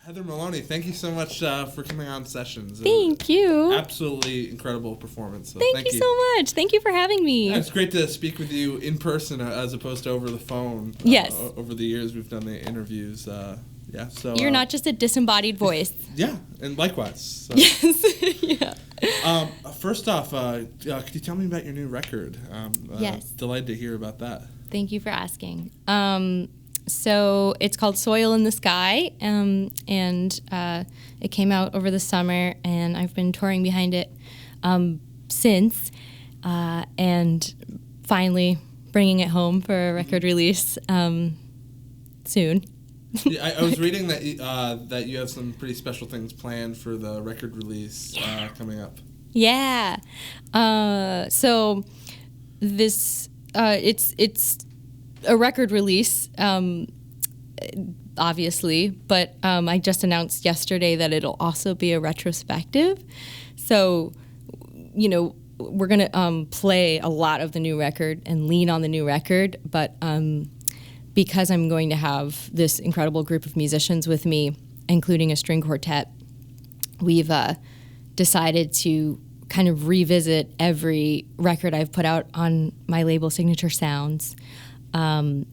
Heather Maloney, thank you so much for coming on Sessions. Thank you. Absolutely incredible performance. So thank you so much. Thank you for having me. Yeah, it's great to speak with you in person as opposed to over the phone. Yes. Over the years we've done the interviews. So you're not just a disembodied voice. Yeah, and likewise. So. Yes. Yeah. First off, could you tell me about your new record? Yes. Delighted to hear about that. Thank you for asking. So it's called Soil in the Sky, and it came out over the summer, and I've been touring behind it since, and finally bringing it home for a record release soon. Yeah, I was reading that that you have some pretty special things planned for the record release coming up. Yeah. So this it's a record release, obviously, but I just announced yesterday that it'll also be a retrospective. So, we're going to play a lot of the new record and lean on the new record, but because I'm going to have this incredible group of musicians with me, including a string quartet, we've decided to kind of revisit every record I've put out on my label Signature Sounds, and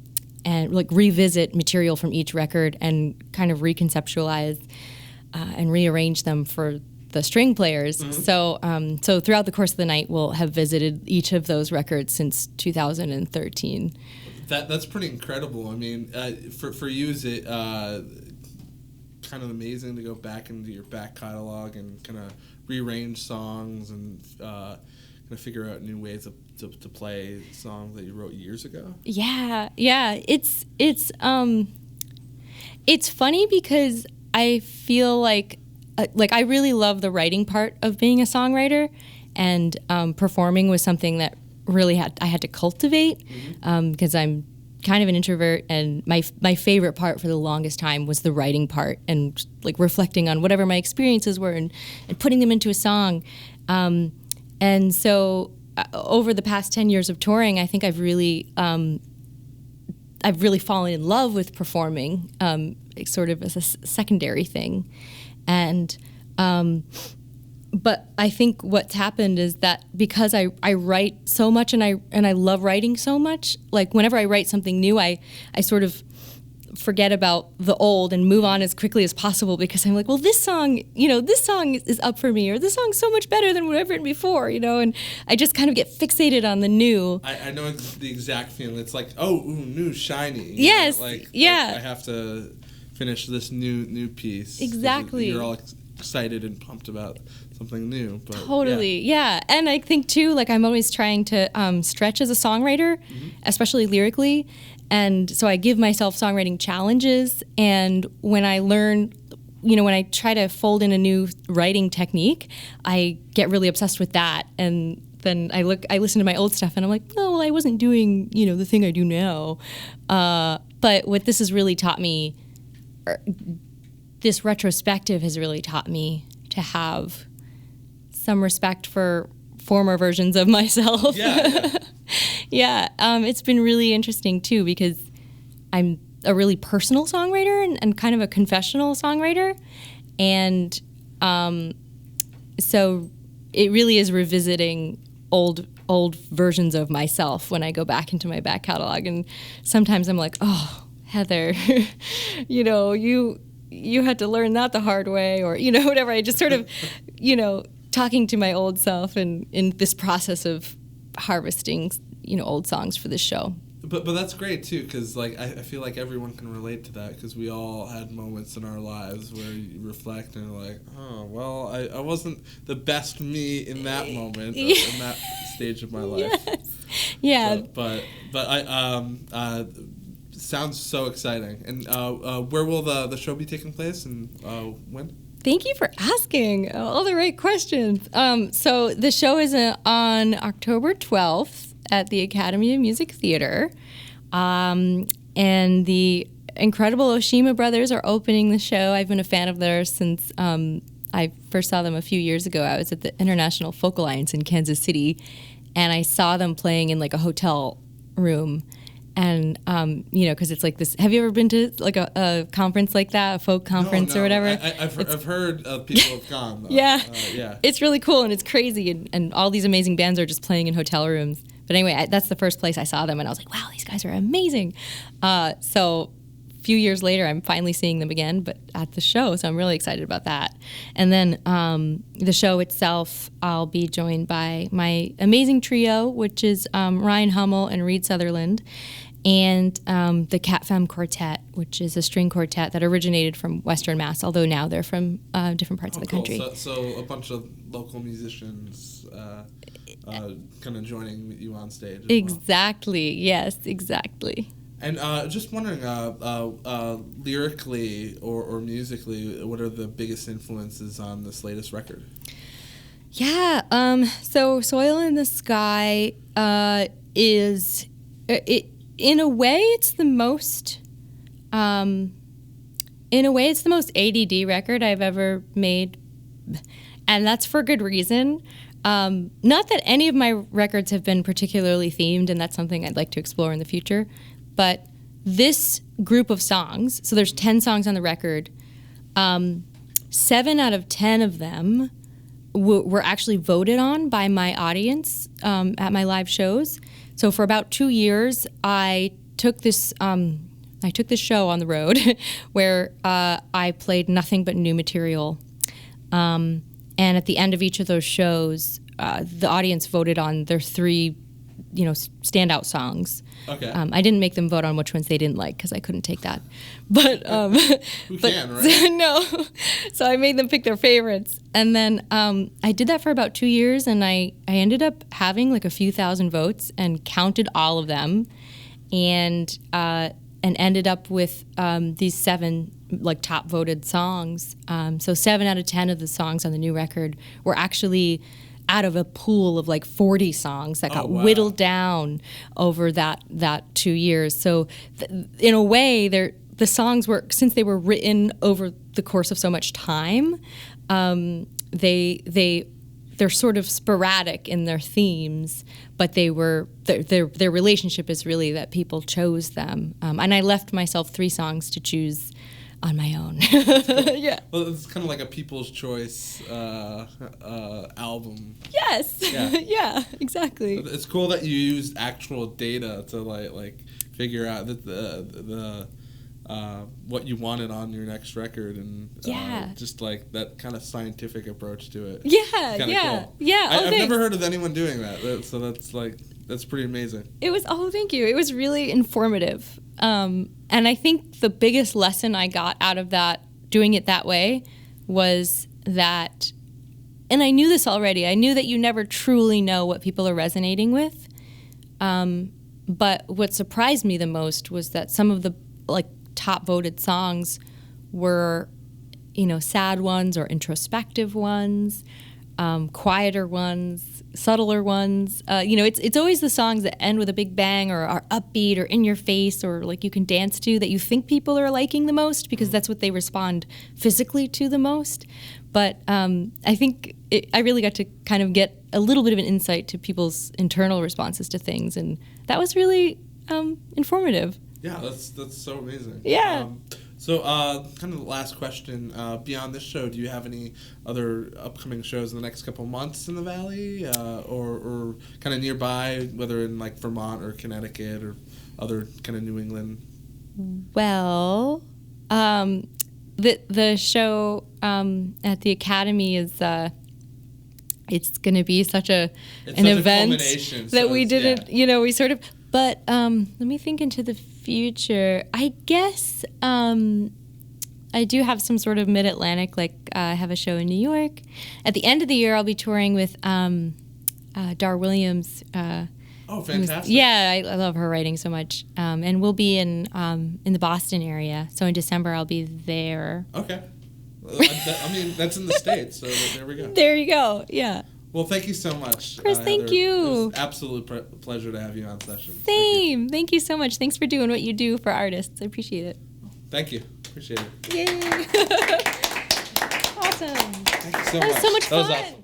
revisit material from each record and kind of reconceptualize and rearrange them for the string players. Mm-hmm. So throughout the course of the night, we'll have visited each of those records since 2013. That's pretty incredible. I mean, for you, is it kind of amazing to go back into your back catalog and kind of rearrange songs and kind of figure out new ways to play songs that you wrote years ago? Yeah. It's funny because I feel like I really love the writing part of being a songwriter, and performing was something that really I had to cultivate, because I'm kind of an introvert, and my favorite part for the longest time was the writing part and like reflecting on whatever my experiences were and putting them into a song. And so over the past 10 years of touring, I think I've really fallen in love with performing, sort of as a secondary thing. And but I think what's happened is that because I write so much and I love writing so much, like whenever I write something new, I sort of forget about the old and move on as quickly as possible, because I'm like, well, this song is up for me, or this song's so much better than what I've written before, and I just kind of get fixated on the new. I know the exact feeling. It's like, new, shiny. Yes, Like yeah. I have to finish this new piece. Exactly. You're all excited and pumped about something new. But, totally, yeah. And I think too, like I'm always trying to stretch as a songwriter, especially lyrically. And so I give myself songwriting challenges, and when I learn, when I try to fold in a new writing technique, I get really obsessed with that. And then I listen to my old stuff, and I'm like, no, well, I wasn't doing, the thing I do now. But what this has really taught me, this retrospective has really taught me to have some respect for former versions of myself. Yeah. Yeah, it's been really interesting too, because I'm a really personal songwriter and kind of a confessional songwriter, and so it really is revisiting old versions of myself when I go back into my back catalog. And sometimes I'm like, oh, Heather, you had to learn that the hard way, or whatever. I just sort of talking to my old self and in this process of harvesting old songs for this show. But that's great too, because like I feel like everyone can relate to that, because we all had moments in our lives where you reflect and you're like, oh well, I wasn't the best me in that moment, in that stage of my life. Yes. Yeah. But I sounds so exciting. And where will the show be taking place, and when? Thank you for asking all the right questions. So the show is on October 12th at the Academy of Music Theater. And the incredible Oshima brothers are opening the show. I've been a fan of theirs since I first saw them a few years ago. I was at the International Folk Alliance in Kansas City, and I saw them playing in like a hotel room. And because it's like this. Have you ever been to like a conference like that, a folk conference or whatever? I've heard of people have gone. Though. Yeah, yeah. It's really cool and it's crazy, and all these amazing bands are just playing in hotel rooms. But anyway, that's the first place I saw them, and I was like, wow, these guys are amazing. So a few years later, I'm finally seeing them again, but at the show, so I'm really excited about that. And then the show itself, I'll be joined by my amazing trio, which is Ryan Hummel and Reed Sutherland, and the Cat Femme Quartet, which is a string quartet that originated from Western Mass, although now they're from different parts of the country. So a bunch of local musicians kind of joining you on stage. Exactly. Well. Yes, exactly. And just wondering, lyrically or musically, what are the biggest influences on this latest record? Yeah. So Soil in the Sky is it. In a way, it's the most ADD record I've ever made, and that's for good reason. Not that any of my records have been particularly themed, and that's something I'd like to explore in the future. But this group of songs, so there's 10 songs on the record, 7 out of 10 of them were actually voted on by my audience at my live shows. So for about 2 years, I took this show on the road where I played nothing but new material. And at the end of each of those shows, the audience voted on their 3, standout songs. Okay. I didn't make them vote on which ones they didn't like because I couldn't take that. But who can, right? No. So I made them pick their favorites, and then I did that for about 2 years, and I ended up having like a few thousand votes and counted all of them, and ended up with these 7 like top voted songs. So 7 out of 10 of the songs on the new record were actually out of a pool of like 40 songs that got whittled down over that 2 years. So in a way, the songs were, since they were written over the course of so much time, they're sort of sporadic in their themes, but their relationship is really that people chose them. And I left myself 3 songs to choose on my own. Yeah. Well, it's kind of like a People's Choice album. Yes. Yeah. Yeah. Exactly. It's cool that you used actual data to like figure out that the what you wanted on your next record, and just like that kind of scientific approach to it. Yeah. Cool. Yeah. I've never heard of anyone doing that. So that's pretty amazing. It was. Oh, thank you. It was really informative. And I think the biggest lesson I got out of that, doing it that way, was that, and I knew this already, I knew that you never truly know what people are resonating with. But what surprised me the most was that some of the like top voted songs were, sad ones or introspective ones, quieter ones, subtler ones. It's always the songs that end with a big bang or are upbeat or in your face or like you can dance to that you think people are liking the most because that's what they respond physically to the most. But I think I really got to kind of get a little bit of an insight to people's internal responses to things, and that was really informative. Yeah, that's so amazing. Yeah. So, kind of the last question, beyond this show, do you have any other upcoming shows in the next couple months in the Valley, or kind of nearby, whether in like Vermont or Connecticut or other kind of New England? Well, the show at the Academy is it's going to be such an event that we didn't, we sort of. But let me think into the future. I guess I do have some sort of mid-Atlantic, like I have a show in New York. At the end of the year, I'll be touring with Dar Williams. Oh, fantastic. I love her writing so much. And we'll be in the Boston area. So in December, I'll be there. Okay. I mean, that's in the States, so there we go. There you go, yeah. Well, thank you so much, Chris. Thank Heather. you. It was an absolute pleasure to have you on session. Same. Thank you so much. Thanks for doing what you do for artists. I appreciate it. Thank you. Appreciate it. Yay. Awesome. Thank you so much. That was so much fun. That was awesome.